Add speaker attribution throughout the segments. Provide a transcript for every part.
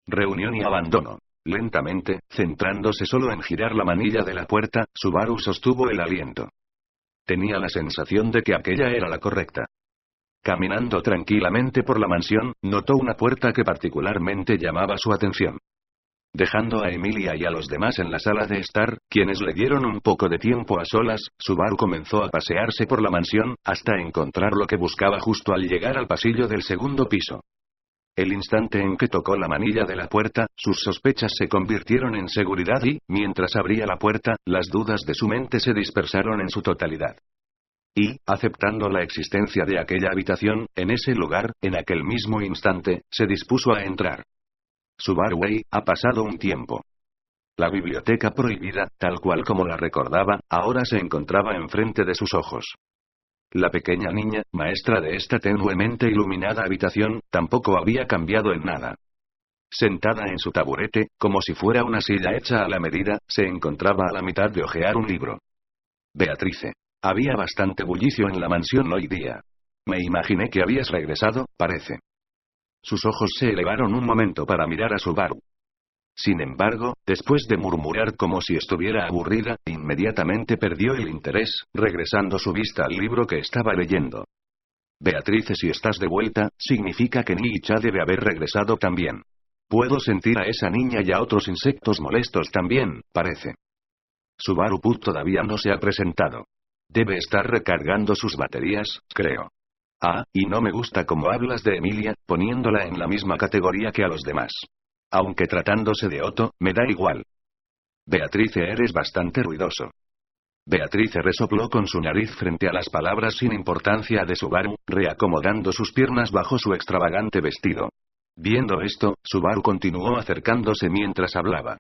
Speaker 1: reunión y abandono. Lentamente, centrándose solo en girar la manilla de la puerta, Subaru sostuvo el aliento. Tenía la sensación de que aquella era la correcta. Caminando tranquilamente por la mansión, notó una puerta que particularmente llamaba su atención. Dejando a Emilia y a los demás en la sala de estar, quienes le dieron un poco de tiempo a solas, Subaru comenzó a pasearse por la mansión, hasta encontrar lo que buscaba justo al llegar al pasillo del segundo piso. El instante en que tocó la manilla de la puerta, sus sospechas se convirtieron en seguridad y, mientras abría la puerta, las dudas de su mente se dispersaron en su totalidad. Y, aceptando la existencia de aquella habitación, en ese lugar, en aquel mismo instante, se dispuso a entrar. Subaru ha pasado un tiempo. La biblioteca prohibida, tal cual como la recordaba, ahora se encontraba enfrente de sus ojos. La pequeña niña, maestra de esta tenuemente iluminada habitación, tampoco había cambiado en nada. Sentada en su taburete, como si fuera una silla hecha a la medida, se encontraba a la mitad de hojear un libro. Beatrice. Había bastante bullicio en la mansión hoy día. Me imaginé que habías regresado, parece. Sus ojos se elevaron un momento para mirar a Subaru. Sin embargo, después de murmurar como si estuviera aburrida, inmediatamente perdió el interés, regresando su vista al libro que estaba leyendo. Beatrice, si estás de vuelta, significa que Niicha debe haber regresado también. Puedo sentir a esa niña y a otros insectos molestos también, parece. Subaru todavía no se ha presentado. Debe estar recargando sus baterías, creo. Y no me gusta cómo hablas de Emilia, poniéndola en la misma categoría que a los demás. Aunque tratándose de Otto, me da igual. Beatrice, eres bastante ruidoso. Beatrice resopló con su nariz frente a las palabras sin importancia de Subaru, reacomodando sus piernas bajo su extravagante vestido. Viendo esto, Subaru continuó acercándose mientras hablaba.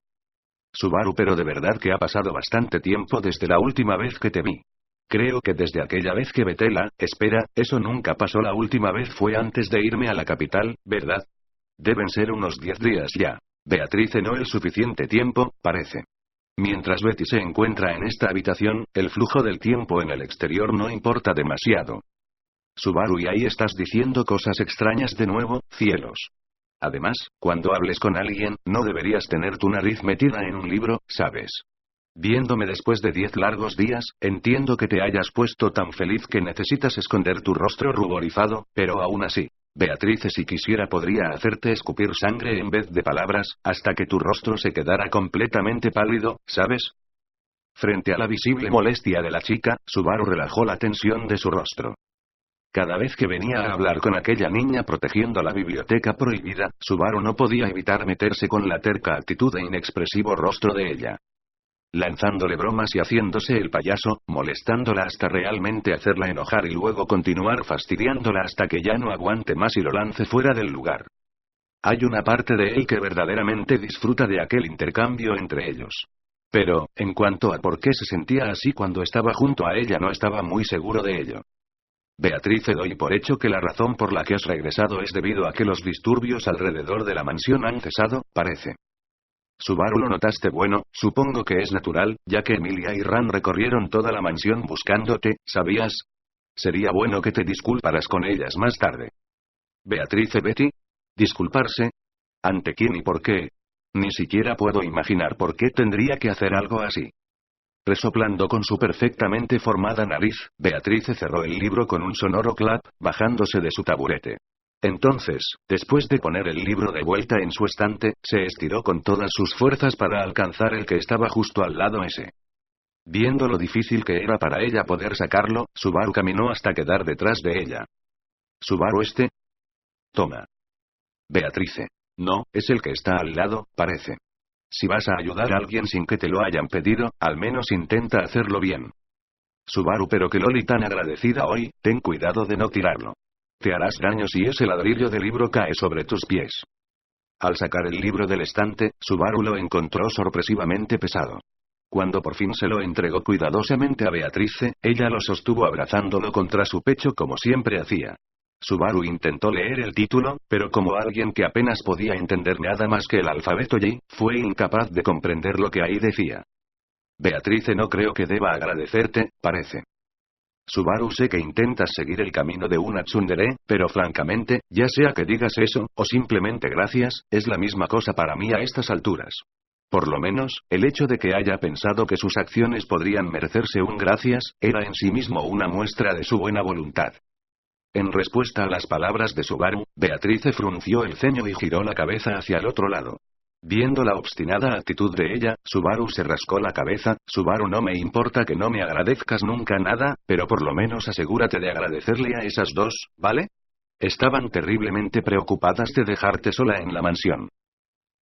Speaker 1: Subaru, pero de verdad que ha pasado bastante tiempo desde la última vez que te vi. Creo que desde aquella vez que Betela, espera, eso nunca pasó, la última vez fue antes de irme a la capital, ¿verdad? Deben ser unos 10 días ya. Beatrice, no el suficiente tiempo, parece. Mientras Betty se encuentra en esta habitación, el flujo del tiempo en el exterior no importa demasiado. Subaru, y ahí estás diciendo cosas extrañas de nuevo, cielos. Además, cuando hables con alguien, no deberías tener tu nariz metida en un libro, ¿sabes? Viéndome después de 10 largos días, entiendo que te hayas puesto tan feliz que necesitas esconder tu rostro ruborizado, pero aún así, Beatrice, si quisiera podría hacerte escupir sangre en vez de palabras, hasta que tu rostro se quedara completamente pálido, ¿sabes? Frente a la visible molestia de la chica, Subaru relajó la tensión de su rostro. Cada vez que venía a hablar con aquella niña protegiendo la biblioteca prohibida, Subaru no podía evitar meterse con la terca actitud e inexpresivo rostro de ella. Lanzándole bromas y haciéndose el payaso, molestándola hasta realmente hacerla enojar y luego continuar fastidiándola hasta que ya no aguante más y lo lance fuera del lugar. Hay una parte de él que verdaderamente disfruta de aquel intercambio entre ellos. Pero, en cuanto a por qué se sentía así cuando estaba junto a ella, no estaba muy seguro de ello. Beatrice, doy por hecho que la razón por la que has regresado es debido a que los disturbios alrededor de la mansión han cesado, parece. Subaru, ¿lo notaste? Bueno, supongo que es natural, ya que Emilia y Ran recorrieron toda la mansión buscándote, ¿sabías? Sería bueno que te disculparas con ellas más tarde. Beatrice, Betty. ¿Disculparse? ¿Ante quién y por qué? Ni siquiera puedo imaginar por qué tendría que hacer algo así. Resoplando con su perfectamente formada nariz, Beatrice cerró el libro con un sonoro clap, bajándose de su taburete. Entonces, después de poner el libro de vuelta en su estante, se estiró con todas sus fuerzas para alcanzar el que estaba justo al lado ese. Viendo lo difícil que era para ella poder sacarlo, Subaru caminó hasta quedar detrás de ella. Subaru, Toma. Beatrice. No, es el que está al lado, parece. Si vas a ayudar a alguien sin que te lo hayan pedido, al menos intenta hacerlo bien. Subaru, pero que Loli tan agradecida hoy, ten cuidado de no tirarlo. Te harás daño si ese ladrillo de libro cae sobre tus pies. Al sacar el libro del estante, Subaru lo encontró sorpresivamente pesado. Cuando por fin se lo entregó cuidadosamente a Beatrice, ella lo sostuvo abrazándolo contra su pecho como siempre hacía. Subaru intentó leer el título, pero como alguien que apenas podía entender nada más que el alfabeto Y, fue incapaz de comprender lo que ahí decía. Beatrice, no creo que deba agradecerte, parece. Subaru, sé que intentas seguir el camino de una tsundere, pero francamente, ya sea que digas eso, o simplemente gracias, es la misma cosa para mí a estas alturas. Por lo menos, el hecho de que haya pensado que sus acciones podrían merecerse un gracias, era en sí mismo una muestra de su buena voluntad. En respuesta a las palabras de Subaru, Beatrice frunció el ceño y giró la cabeza hacia el otro lado. Viendo la obstinada actitud de ella, Subaru se rascó la cabeza. Subaru, no me importa que no me agradezcas nunca nada, pero por lo menos asegúrate de agradecerle a esas dos, ¿vale? Estaban terriblemente preocupadas de dejarte sola en la mansión.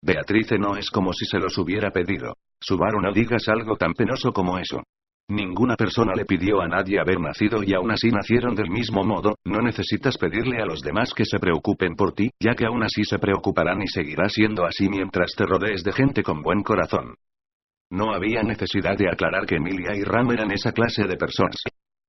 Speaker 1: Beatrice, no es como si se los hubiera pedido. Subaru, no digas algo tan penoso como eso. Ninguna persona le pidió a nadie haber nacido y aún así nacieron del mismo modo. No necesitas pedirle a los demás que se preocupen por ti, ya que aún así se preocuparán y seguirá siendo así mientras te rodees de gente con buen corazón. No había necesidad de aclarar que Emilia y Ram eran esa clase de personas.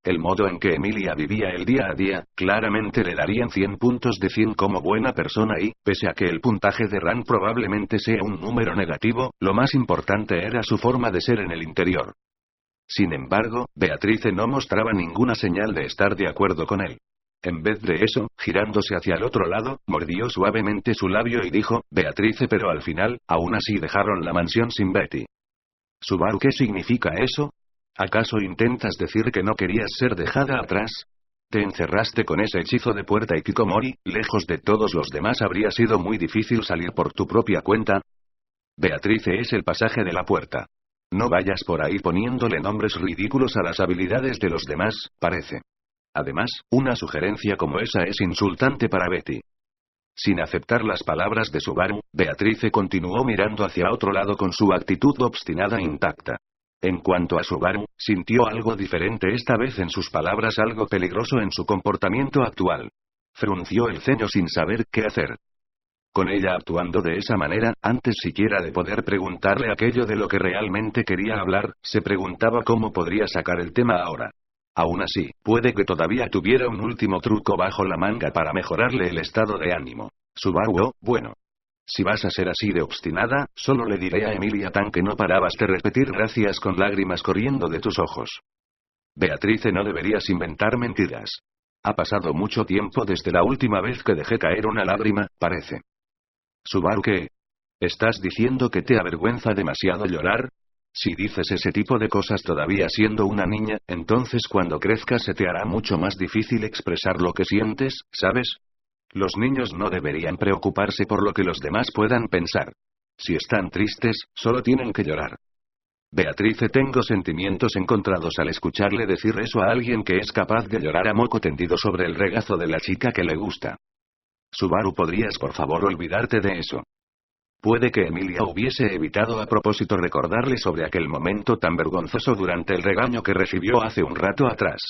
Speaker 1: El modo en que Emilia vivía el día a día, claramente le darían 100 puntos de 100 como buena persona y, pese a que el puntaje de Ram probablemente sea un número negativo, lo más importante era su forma de ser en el interior. Sin embargo, Beatrice no mostraba ninguna señal de estar de acuerdo con él. En vez de eso, girándose hacia el otro lado, mordió suavemente su labio y dijo, Beatrice, pero al final, aún así dejaron la mansión sin Betty. Subaru, ¿qué significa eso? ¿Acaso intentas decir que no querías ser dejada atrás? Te encerraste con ese hechizo de puerta y Kikomori, lejos de todos los demás habría sido muy difícil salir por tu propia cuenta. Beatrice es el pasaje de la puerta. No vayas por ahí poniéndole nombres ridículos a las habilidades de los demás, parece. Además, una sugerencia como esa es insultante para Betty. Sin aceptar las palabras de Subaru, Beatrice continuó mirando hacia otro lado con su actitud obstinada intacta. En cuanto a Subaru, sintió algo diferente esta vez en sus palabras, algo peligroso en su comportamiento actual. Frunció el ceño sin saber qué hacer. Con ella actuando de esa manera, antes siquiera de poder preguntarle aquello de lo que realmente quería hablar, se preguntaba cómo podría sacar el tema ahora. Aún así, puede que todavía tuviera un último truco bajo la manga para mejorarle el estado de ánimo. Subaru, oh, bueno. Si vas a ser así de obstinada, solo le diré a Emilia Tan que no parabas de repetir gracias con lágrimas corriendo de tus ojos. Beatrice, no deberías inventar mentiras. Ha pasado mucho tiempo desde la última vez que dejé caer una lágrima, parece. Subaru, ¿qué? ¿Estás diciendo que te avergüenza demasiado llorar? Si dices ese tipo de cosas todavía siendo una niña, entonces cuando crezcas se te hará mucho más difícil expresar lo que sientes, ¿sabes? Los niños no deberían preocuparse por lo que los demás puedan pensar. Si están tristes, solo tienen que llorar. Beatrice, tengo sentimientos encontrados al escucharle decir eso a alguien que es capaz de llorar a moco tendido sobre el regazo de la chica que le gusta. Subaru, ¿podrías por favor olvidarte de eso? Puede que Emilia hubiese evitado a propósito recordarle sobre aquel momento tan vergonzoso durante el regaño que recibió hace un rato atrás.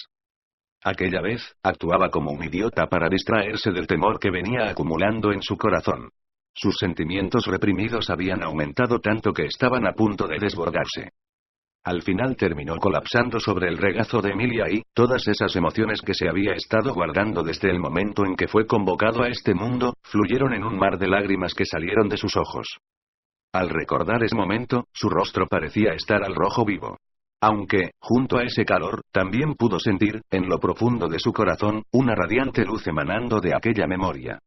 Speaker 1: Aquella vez, actuaba como un idiota para distraerse del temor que venía acumulando en su corazón. Sus sentimientos reprimidos habían aumentado tanto que estaban a punto de desbordarse. Al final terminó colapsando sobre el regazo de Emilia y, todas esas emociones que se había estado guardando desde el momento en que fue convocado a este mundo, fluyeron en un mar de lágrimas que salieron de sus ojos. Al recordar ese momento, su rostro parecía estar al rojo vivo. Aunque, junto a ese calor, también pudo sentir, en lo profundo de su corazón, una radiante luz emanando de aquella memoria.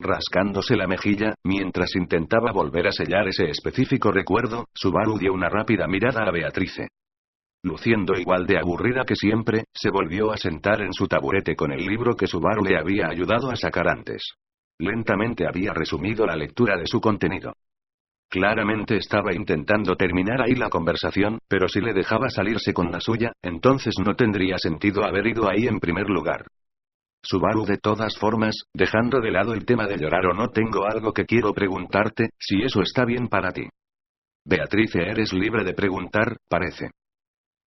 Speaker 1: Rascándose la mejilla, mientras intentaba volver a sellar ese específico recuerdo, Subaru dio una rápida mirada a Beatrice. Luciendo igual de aburrida que siempre, se volvió a sentar en su taburete con el libro que Subaru le había ayudado a sacar antes. Lentamente había resumido la lectura de su contenido. Claramente estaba intentando terminar ahí la conversación, pero si le dejaba salirse con la suya, entonces no tendría sentido haber ido ahí en primer lugar. Subaru, de todas formas, dejando de lado el tema de llorar o no, tengo algo que quiero preguntarte, si eso está bien para ti. Beatrice, eres libre de preguntar, parece.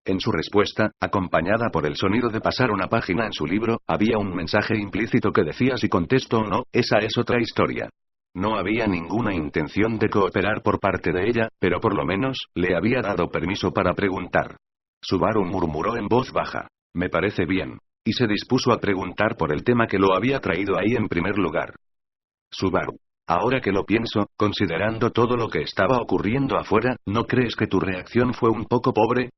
Speaker 1: En su respuesta, acompañada por el sonido de pasar una página en su libro, había un mensaje implícito que decía si contesto o no, esa es otra historia. No había ninguna intención de cooperar por parte de ella, pero por lo menos, le había dado permiso para preguntar. Subaru murmuró en voz baja. Me parece bien. Y se dispuso a preguntar por el tema que lo había traído ahí en primer lugar. Subaru. Ahora que lo pienso, considerando todo lo que estaba ocurriendo afuera, ¿no crees que tu reacción fue un poco pobre?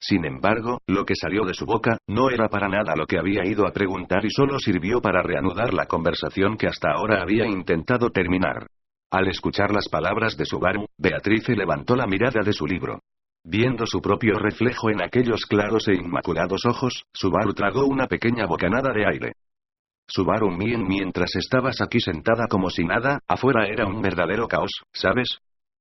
Speaker 1: Sin embargo, lo que salió de su boca, no era para nada lo que había ido a preguntar y solo sirvió para reanudar la conversación que hasta ahora había intentado terminar. Al escuchar las palabras de Subaru, Beatrice levantó la mirada de su libro. Viendo su propio reflejo en aquellos claros e inmaculados ojos, Subaru tragó una pequeña bocanada de aire. Subaru Mien, mientras estabas aquí sentada como si nada, afuera era un verdadero caos, ¿sabes?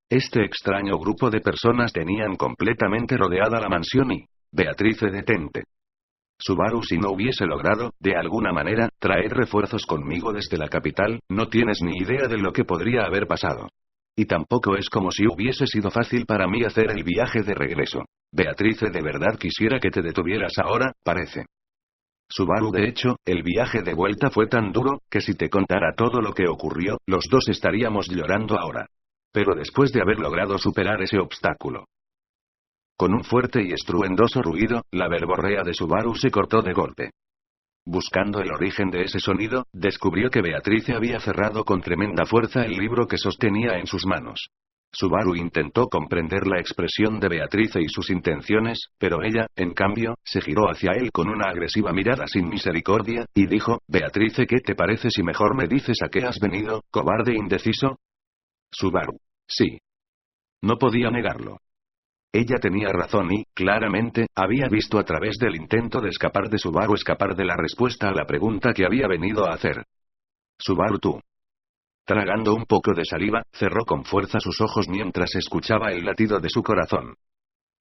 Speaker 1: Este extraño grupo de personas tenían completamente rodeada la mansión y... Beatrice, detente. Subaru, si no hubiese logrado, de alguna manera, traer refuerzos conmigo desde la capital, no tienes ni idea de lo que podría haber pasado. Y tampoco es como si hubiese sido fácil para mí hacer el viaje de regreso. Beatrice, de verdad quisiera que te detuvieras ahora, parece. Subaru, de hecho, el viaje de vuelta fue tan duro, que si te contara todo lo que ocurrió, los dos estaríamos llorando ahora. Pero después de haber logrado superar ese obstáculo. Con un fuerte y estruendoso ruido, la verborrea de Subaru se cortó de golpe. Buscando el origen de ese sonido, descubrió que Beatrice había cerrado con tremenda fuerza el libro que sostenía en sus manos. Subaru intentó comprender la expresión de Beatrice y sus intenciones, pero ella, en cambio, se giró hacia él con una agresiva mirada sin misericordia, y dijo: Beatrice, ¿qué te parece si mejor me dices a qué has venido, cobarde indeciso? Subaru. Sí. No podía negarlo. Ella tenía razón y, claramente, había visto a través del intento de escapar de Subaru escapar de la respuesta a la pregunta que había venido a hacer. Subaru, tú. Tragando un poco de saliva, cerró con fuerza sus ojos mientras escuchaba el latido de su corazón.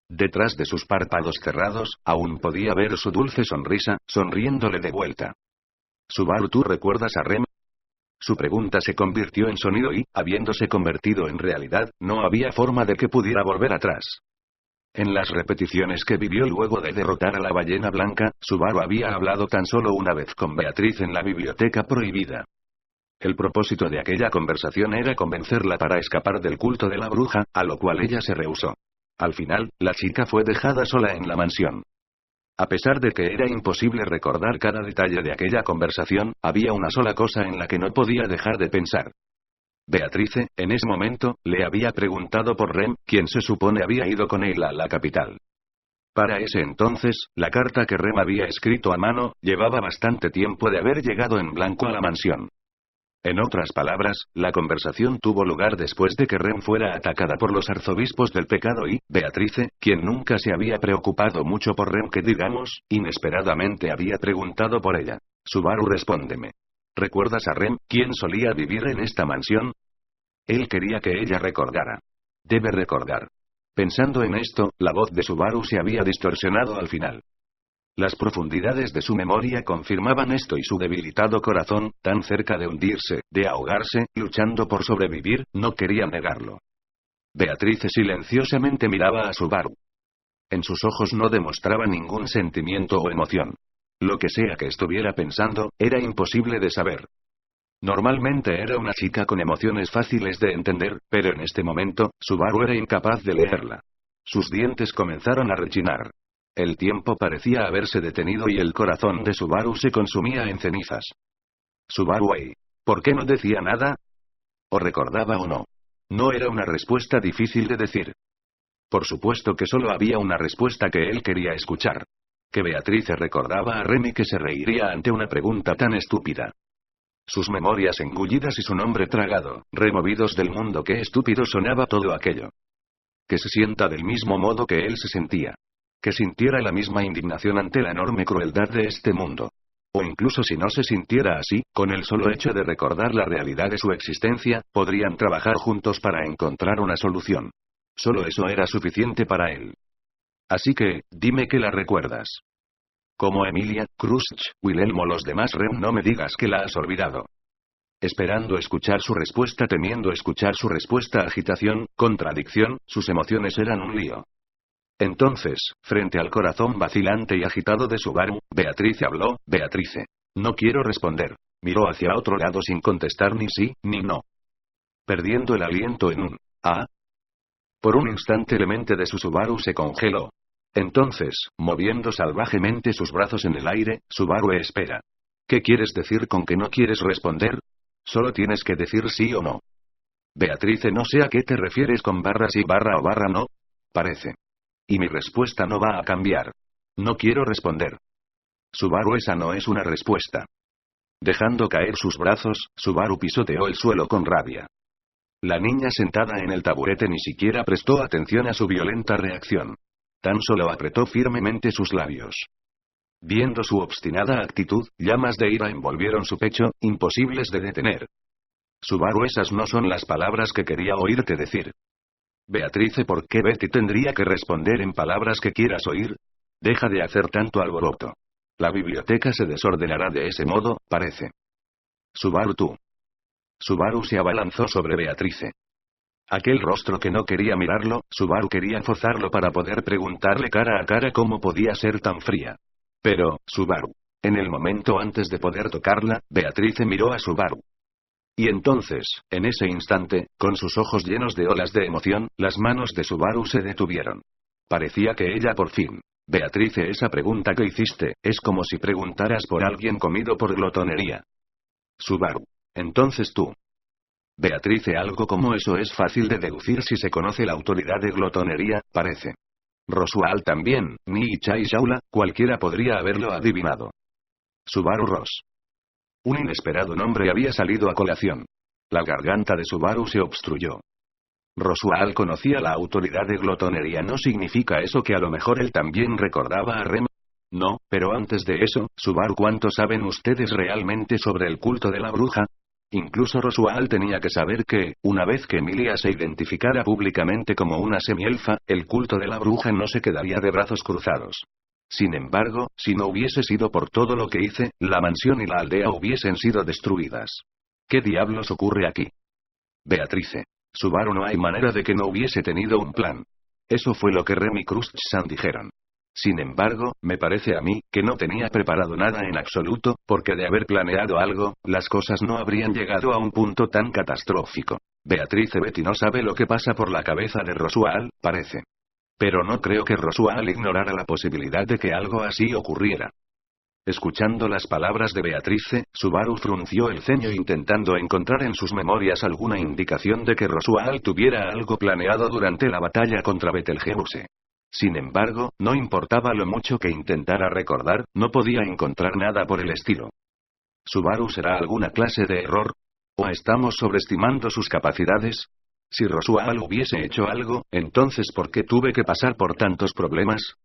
Speaker 1: Detrás de sus párpados cerrados, aún podía ver su dulce sonrisa, sonriéndole de vuelta. Subaru, ¿tú recuerdas a Rem? Su pregunta se convirtió en sonido y, habiéndose convertido en realidad, no había forma de que pudiera volver atrás. En las repeticiones que vivió luego de derrotar a la ballena blanca, Subaru había hablado tan solo una vez con Beatriz en la biblioteca prohibida. El propósito de aquella conversación era convencerla para escapar del culto de la bruja, a lo cual ella se rehusó. Al final, la chica fue dejada sola en la mansión. A pesar de que era imposible recordar cada detalle de aquella conversación, había una sola cosa en la que no podía dejar de pensar. Beatrice, en ese momento, le había preguntado por Rem, quien se supone había ido con él a la capital. Para ese entonces, la carta que Rem había escrito a mano, llevaba bastante tiempo de haber llegado en blanco a la mansión. En otras palabras, la conversación tuvo lugar después de que Rem fuera atacada por los arzobispos del pecado y, Beatrice, quien nunca se había preocupado mucho por Rem que digamos, inesperadamente había preguntado por ella. Subaru, respóndeme. ¿Recuerdas a Rem, quien solía vivir en esta mansión? Él quería que ella recordara. Debe recordar. Pensando en esto, la voz de Subaru se había distorsionado al final. Las profundidades de su memoria confirmaban esto y su debilitado corazón, tan cerca de hundirse, de ahogarse, luchando por sobrevivir, no quería negarlo. Beatrice silenciosamente miraba a Subaru. En sus ojos no demostraba ningún sentimiento o emoción. Lo que sea que estuviera pensando, era imposible de saber. Normalmente era una chica con emociones fáciles de entender, pero en este momento, Subaru era incapaz de leerla. Sus dientes comenzaron a rechinar. El tiempo parecía haberse detenido y el corazón de Subaru se consumía en cenizas. Subaru, ¿por qué no decía nada? ¿O recordaba o no? No era una respuesta difícil de decir. Por supuesto que solo había una respuesta que él quería escuchar. Que Beatrice recordaba a Remy que se reiría ante una pregunta tan estúpida. Sus memorias engullidas y su nombre tragado, removidos del mundo, qué estúpido sonaba todo aquello. Que se sienta del mismo modo que él se sentía. Que sintiera la misma indignación ante la enorme crueldad de este mundo. O incluso si no se sintiera así, con el solo hecho de recordar la realidad de su existencia, podrían trabajar juntos para encontrar una solución. Solo eso era suficiente para él. Así que, dime que la recuerdas. Como Emilia, Crusch, Wilhelm o los demás Rem, no me digas que la has olvidado. Esperando escuchar su respuesta, temiendo escuchar su respuesta, agitación, contradicción, sus emociones eran un lío. Entonces, frente al corazón vacilante y agitado de Subaru, Beatrice habló. Beatrice. No quiero responder. Miró hacia otro lado sin contestar ni sí, ni no. Perdiendo el aliento en un «¿ah?» Por un instante la mente de su Subaru se congeló. Entonces, moviendo salvajemente sus brazos en el aire, Subaru, espera. ¿Qué quieres decir con que no quieres responder? Solo tienes que decir sí o no. Beatrice, no sé a qué te refieres con barra sí barra o barra no. Parece. Y mi respuesta no va a cambiar. No quiero responder. Subaru, esa no es una respuesta. Dejando caer sus brazos, Subaru pisoteó el suelo con rabia. La niña sentada en el taburete ni siquiera prestó atención a su violenta reacción. Tan solo apretó firmemente sus labios. Viendo su obstinada actitud, llamas de ira envolvieron su pecho, imposibles de detener. Subaru, esas no son las palabras que quería oírte decir. Beatrice, ¿por qué Betty tendría que responder en palabras que quieras oír? Deja de hacer tanto alboroto. La biblioteca se desordenará de ese modo, parece. Subaru, tú. Subaru se abalanzó sobre Beatrice. Aquel rostro que no quería mirarlo, Subaru quería forzarlo para poder preguntarle cara a cara cómo podía ser tan fría. Pero, Subaru. En el momento antes de poder tocarla, Beatrice miró a Subaru. Y entonces, en ese instante, con sus ojos llenos de olas de emoción, las manos de Subaru se detuvieron. Parecía que ella por fin. Beatrice, esa pregunta que hiciste, es como si preguntaras por alguien comido por glotonería. Subaru. Entonces tú. Beatrice, algo como eso es fácil de deducir si se conoce la autoridad de glotonería, parece. Rosual también, Ni y Chai Shaula, cualquiera podría haberlo adivinado. Subaru Ross. Un inesperado nombre había salido a colación. La garganta de Subaru se obstruyó. Rosual conocía la autoridad de glotonería. ¿No significa eso que a lo mejor él también recordaba a Rem? No, pero antes de eso, Subaru, ¿cuánto saben ustedes realmente sobre el culto de la bruja? Incluso Rosual tenía que saber que, una vez que Emilia se identificara públicamente como una semielfa, el culto de la bruja no se quedaría de brazos cruzados. Sin embargo, si no hubiese sido por todo lo que hice, la mansión y la aldea hubiesen sido destruidas. ¿Qué diablos ocurre aquí? Beatrice. Subaru, no hay manera de que no hubiese tenido un plan. Eso fue lo que Rem y Cruz-chan dijeron. Sin embargo, me parece a mí, que no tenía preparado nada en absoluto, porque de haber planeado algo, las cosas no habrían llegado a un punto tan catastrófico. Beatrice, Betty no sabe lo que pasa por la cabeza de Rosual, parece. Pero no creo que Rosual ignorara la posibilidad de que algo así ocurriera. Escuchando las palabras de Beatrice, Subaru frunció el ceño intentando encontrar en sus memorias alguna indicación de que Rosual tuviera algo planeado durante la batalla contra Betelgeuse. Sin embargo, no importaba lo mucho que intentara recordar, no podía encontrar nada por el estilo. ¿Subaru será alguna clase de error? ¿O estamos sobreestimando sus capacidades? Si Rosual hubiese hecho algo, entonces ¿por qué tuve que pasar por tantos problemas?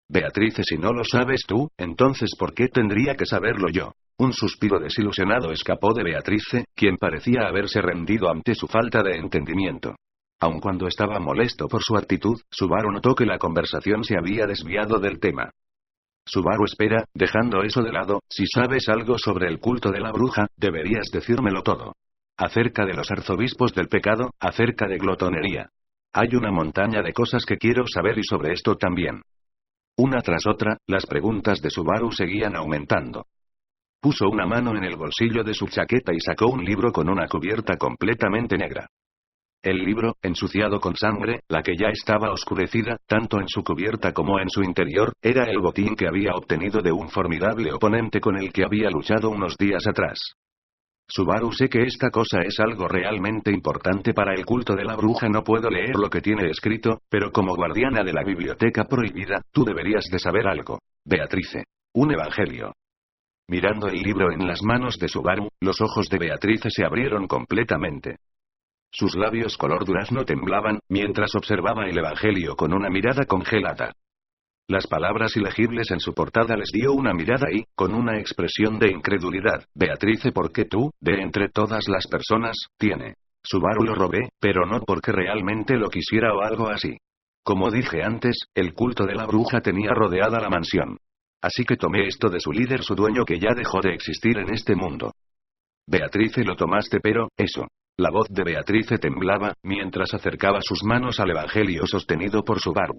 Speaker 1: Beatrice, si no lo sabes tú, entonces ¿por qué tendría que saberlo yo? Un suspiro desilusionado escapó de Beatrice, quien parecía haberse rendido ante su falta de entendimiento. Aun cuando estaba molesto por su actitud, Subaru notó que la conversación se había desviado del tema. Subaru, espera, dejando eso de lado, si sabes algo sobre el culto de la bruja, deberías decírmelo todo. Acerca de los arzobispos del pecado, acerca de glotonería. Hay una montaña de cosas que quiero saber y sobre esto también. Una tras otra, las preguntas de Subaru seguían aumentando. Puso una mano en el bolsillo de su chaqueta y sacó un libro con una cubierta completamente negra. El libro, ensuciado con sangre, la que ya estaba oscurecida, tanto en su cubierta como en su interior, era el botín que había obtenido de un formidable oponente con el que había luchado unos días atrás. Subaru, sé que esta cosa es algo realmente importante para el culto de la bruja. No puedo leer lo que tiene escrito, pero como guardiana de la biblioteca prohibida, tú deberías de saber algo. Beatrice. Un evangelio. Mirando el libro en las manos de Subaru, los ojos de Beatrice se abrieron completamente. Sus labios color durazno temblaban, mientras observaba el evangelio con una mirada congelada. Las palabras ilegibles en su portada les dio una mirada y, con una expresión de incredulidad, Beatrice, ¿por qué tú, de entre todas las personas, tiene? Subaru, lo robé, pero no porque realmente lo quisiera o algo así. Como dije antes, el culto de la bruja tenía rodeada la mansión. Así que tomé esto de su líder, su dueño, que ya dejó de existir en este mundo. Beatrice, lo tomaste, pero, eso. La voz de Beatrice temblaba, mientras acercaba sus manos al evangelio sostenido por Subaru.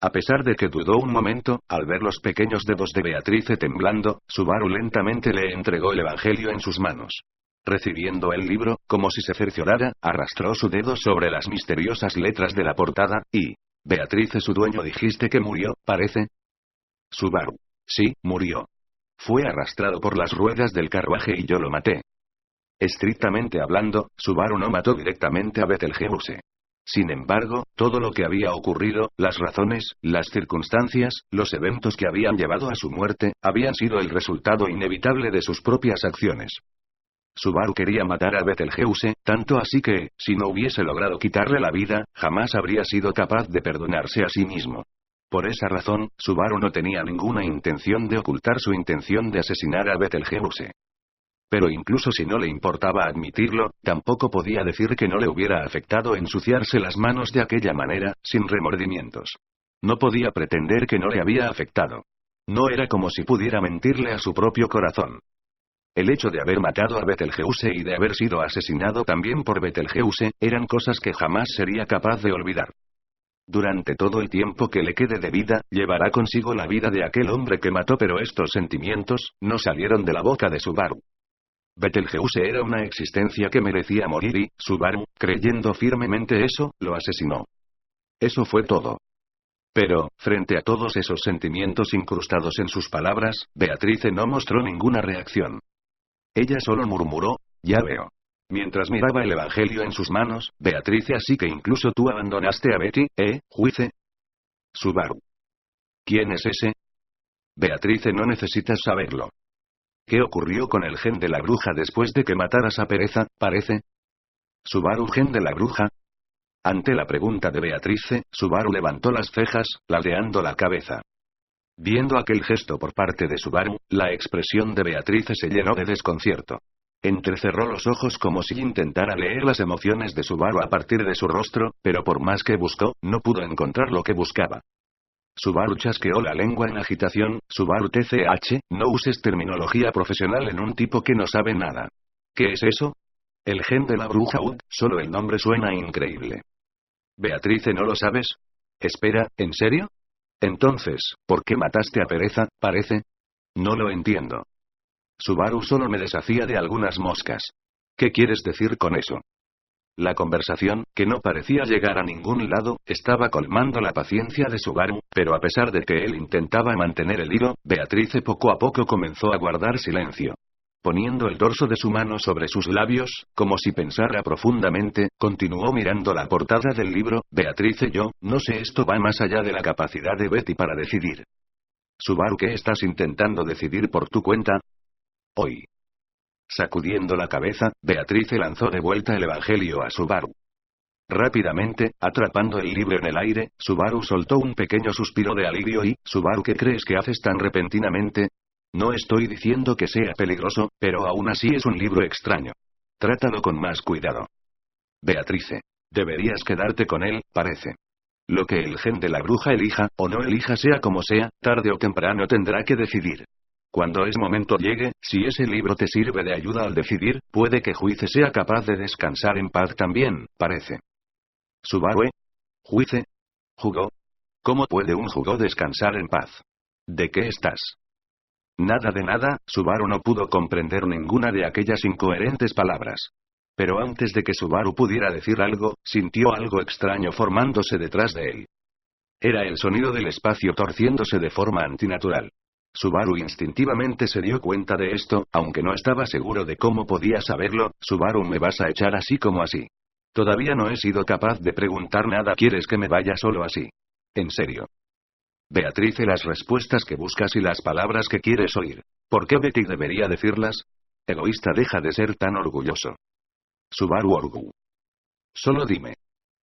Speaker 1: A pesar de que dudó un momento, al ver los pequeños dedos de Beatrice temblando, Subaru lentamente le entregó el evangelio en sus manos. Recibiendo el libro, como si se cerciorara, arrastró su dedo sobre las misteriosas letras de la portada, y... Beatrice, su dueño, dijiste que murió, parece. Subaru. Sí, murió. Fue arrastrado por las ruedas del carruaje y yo lo maté. Estrictamente hablando, Subaru no mató directamente a Betelgeuse. Sin embargo, todo lo que había ocurrido, las razones, las circunstancias, los eventos que habían llevado a su muerte, habían sido el resultado inevitable de sus propias acciones. Subaru quería matar a Betelgeuse, tanto así que, si no hubiese logrado quitarle la vida, jamás habría sido capaz de perdonarse a sí mismo. Por esa razón, Subaru no tenía ninguna intención de ocultar su intención de asesinar a Betelgeuse. Pero incluso si no le importaba admitirlo, tampoco podía decir que no le hubiera afectado ensuciarse las manos de aquella manera, sin remordimientos. No podía pretender que no le había afectado. No era como si pudiera mentirle a su propio corazón. El hecho de haber matado a Betelgeuse y de haber sido asesinado también por Betelgeuse, eran cosas que jamás sería capaz de olvidar. Durante todo el tiempo que le quede de vida, llevará consigo la vida de aquel hombre que mató, pero estos sentimientos no salieron de la boca de Subaru. Betelgeuse era una existencia que merecía morir y, Subaru, creyendo firmemente eso, lo asesinó. Eso fue todo. Pero, frente a todos esos sentimientos incrustados en sus palabras, Beatrice no mostró ninguna reacción. Ella solo murmuró, ya veo. Mientras miraba el evangelio en sus manos, Beatrice, así que incluso tú abandonaste a Betty, Juice. Subaru. ¿Quién es ese? Beatrice, no necesitas saberlo. ¿Qué ocurrió con el gen de la bruja después de que mataras a Pereza, parece? Subaru, gen de la bruja. Ante la pregunta de Beatrice, Subaru levantó las cejas, ladeando la cabeza. Viendo aquel gesto por parte de Subaru, la expresión de Beatrice se llenó de desconcierto. Entrecerró los ojos como si intentara leer las emociones de Subaru a partir de su rostro, pero por más que buscó, no pudo encontrar lo que buscaba. Subaru chasqueó la lengua en agitación. Subaru TCH, no uses terminología profesional en un tipo que no sabe nada. ¿Qué es eso? El gen de la bruja solo el nombre suena increíble. Beatrice, ¿no lo sabes? Espera, ¿en serio? Entonces, ¿por qué mataste a Pereza, parece? No lo entiendo. Subaru, solo me deshacía de algunas moscas. ¿Qué quieres decir con eso? La conversación, que no parecía llegar a ningún lado, estaba colmando la paciencia de Subaru, pero a pesar de que él intentaba mantener el hilo, Beatrice poco a poco comenzó a guardar silencio. Poniendo el dorso de su mano sobre sus labios, como si pensara profundamente, continuó mirando la portada del libro. Beatrice, yo no sé, esto va más allá de la capacidad de Betty para decidir. Subaru, ¿qué estás intentando decidir por tu cuenta? Hoy. Sacudiendo la cabeza, Beatrice lanzó de vuelta el evangelio a Subaru. Rápidamente, atrapando el libro en el aire, Subaru soltó un pequeño suspiro de alivio y, Subaru, ¿qué crees que haces tan repentinamente? No estoy diciendo que sea peligroso, pero aún así es un libro extraño. Trátalo con más cuidado. Beatrice. Deberías quedarte con él, parece. Lo que el gen de la bruja elija, o no elija, sea como sea, tarde o temprano tendrá que decidir. Cuando ese momento llegue, si ese libro te sirve de ayuda al decidir, puede que Juice sea capaz de descansar en paz también, parece. Subaru, Juice. ¿Jugó? ¿Cómo puede un jugó descansar en paz? ¿De qué estás? Nada de nada. Subaru no pudo comprender ninguna de aquellas incoherentes palabras. Pero antes de que Subaru pudiera decir algo, sintió algo extraño formándose detrás de él. Era el sonido del espacio torciéndose de forma antinatural. Subaru instintivamente se dio cuenta de esto, aunque no estaba seguro de cómo podía saberlo. Subaru, ¿me vas a echar así como así? Todavía no he sido capaz de preguntar nada. ¿Quieres que me vaya solo así? ¿En serio? Beatrice, las respuestas que buscas y las palabras que quieres oír. ¿Por qué Betty debería decirlas? Egoísta, deja de ser tan orgulloso. Subaru, orgullo. Solo dime.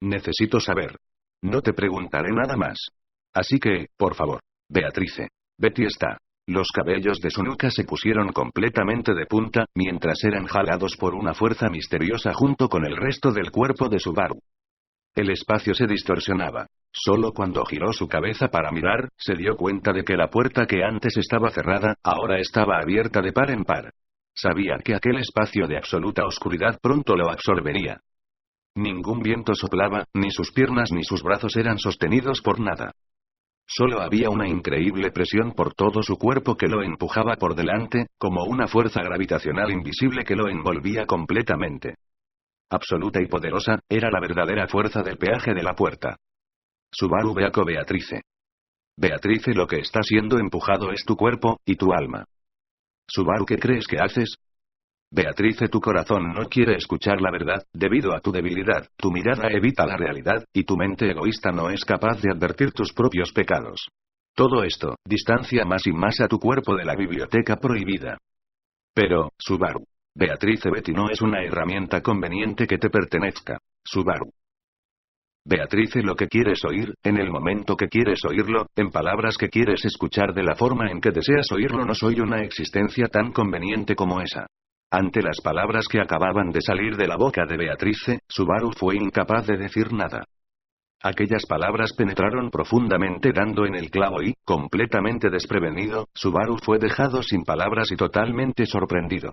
Speaker 1: Necesito saber. No te preguntaré nada más. Así que, por favor. Beatrice. Betty está. Los cabellos de su nuca se pusieron completamente de punta, mientras eran jalados por una fuerza misteriosa junto con el resto del cuerpo de Subaru. El espacio se distorsionaba. Solo cuando giró su cabeza para mirar, se dio cuenta de que la puerta que antes estaba cerrada, ahora estaba abierta de par en par. Sabía que aquel espacio de absoluta oscuridad pronto lo absorbería. Ningún viento soplaba, ni sus piernas ni sus brazos eran sostenidos por nada. Solo había una increíble presión por todo su cuerpo que lo empujaba por delante, como una fuerza gravitacional invisible que lo envolvía completamente. Absoluta y poderosa, era la verdadera fuerza del peaje de la puerta. Subaru, Beaco, Beatrice. Beatrice, lo que está siendo empujado es tu cuerpo, y tu alma. Subaru, ¿qué crees que haces? Beatrice, tu corazón no quiere escuchar la verdad, debido a tu debilidad, tu mirada evita la realidad, y tu mente egoísta no es capaz de advertir tus propios pecados. Todo esto, distancia más y más a tu cuerpo de la biblioteca prohibida. Pero, Subaru. Beatrice Betty no es una herramienta conveniente que te pertenezca. Subaru. Beatrice, lo que quieres oír, en el momento que quieres oírlo, en palabras que quieres escuchar de la forma en que deseas oírlo, no soy una existencia tan conveniente como esa. Ante las palabras que acababan de salir de la boca de Beatrice, Subaru fue incapaz de decir nada. Aquellas palabras penetraron profundamente dando en el clavo y, completamente desprevenido, Subaru fue dejado sin palabras y totalmente sorprendido.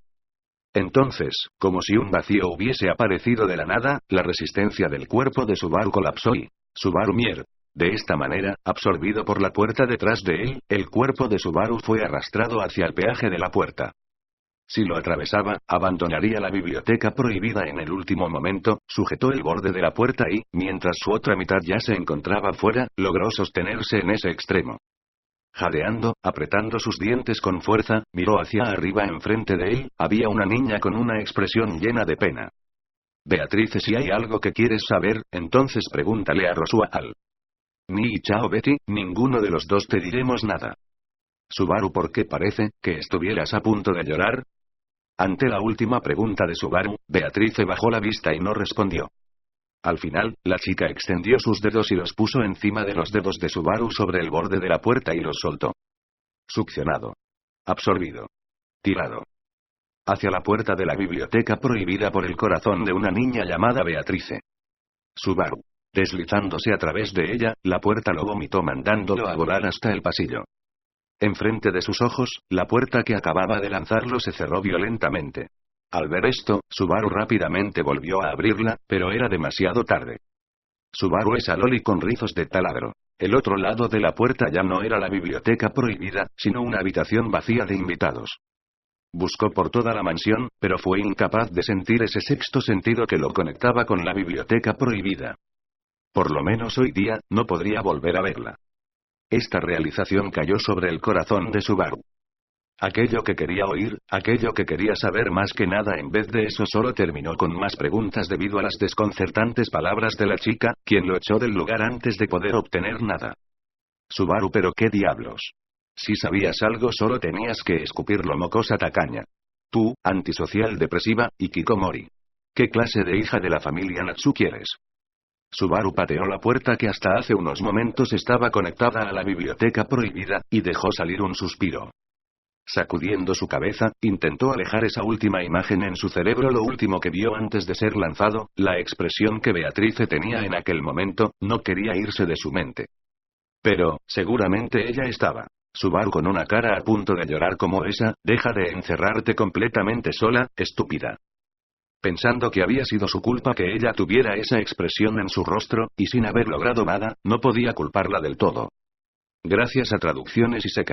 Speaker 1: Entonces, como si un vacío hubiese aparecido de la nada, la resistencia del cuerpo de Subaru colapsó y... Subaru mier. De esta manera, absorbido por la puerta detrás de él, el cuerpo de Subaru fue arrastrado hacia el peaje de la puerta. Si lo atravesaba, abandonaría la biblioteca prohibida en el último momento, sujetó el borde de la puerta y, mientras su otra mitad ya se encontraba fuera, logró sostenerse en ese extremo. Jadeando, apretando sus dientes con fuerza, miró hacia arriba. Enfrente de él, había una niña con una expresión llena de pena. Beatrice, si hay algo que quieres saber, entonces pregúntale a Rosual. Ni y Chao Betty, ninguno de los dos te diremos nada. Subaru, ¿por qué parece que estuvieras a punto de llorar? Ante la última pregunta de Subaru, Beatrice bajó la vista y no respondió. Al final, la chica extendió sus dedos y los puso encima de los dedos de Subaru sobre el borde de la puerta y los soltó. Succionado. Absorbido. Tirado. Hacia la puerta de la biblioteca prohibida por el corazón de una niña llamada Beatrice. Subaru. Deslizándose a través de ella, la puerta lo vomitó mandándolo a volar hasta el pasillo. Enfrente de sus ojos, la puerta que acababa de lanzarlo se cerró violentamente. Al ver esto, Subaru rápidamente volvió a abrirla, pero era demasiado tarde. Subaru exhaló con rizos de taladro. El otro lado de la puerta ya no era la biblioteca prohibida, sino una habitación vacía de invitados. Buscó por toda la mansión, pero fue incapaz de sentir ese sexto sentido que lo conectaba con la biblioteca prohibida. Por lo menos hoy día, no podría volver a verla. Esta realización cayó sobre el corazón de Subaru. Aquello que quería oír, aquello que quería saber más que nada, en vez de eso solo terminó con más preguntas debido a las desconcertantes palabras de la chica, quien lo echó del lugar antes de poder obtener nada. Subaru, pero qué diablos. Si sabías algo solo tenías que escupirlo, mocosa tacaña. Tú, antisocial depresiva, y Kikomori. ¿Qué clase de hija de la familia Natsu quieres? Subaru pateó la puerta que hasta hace unos momentos estaba conectada a la biblioteca prohibida, y dejó salir un suspiro. Sacudiendo su cabeza, intentó alejar esa última imagen en su cerebro, lo último que vio antes de ser lanzado, la expresión que Beatrice tenía en aquel momento, no quería irse de su mente. Pero, seguramente ella estaba. Subaru, con una cara a punto de llorar como esa, deja de encerrarte completamente sola, estúpida. Pensando que había sido su culpa que ella tuviera esa expresión en su rostro, y sin haber logrado nada, no podía culparla del todo. Gracias a Traducciones y Seca.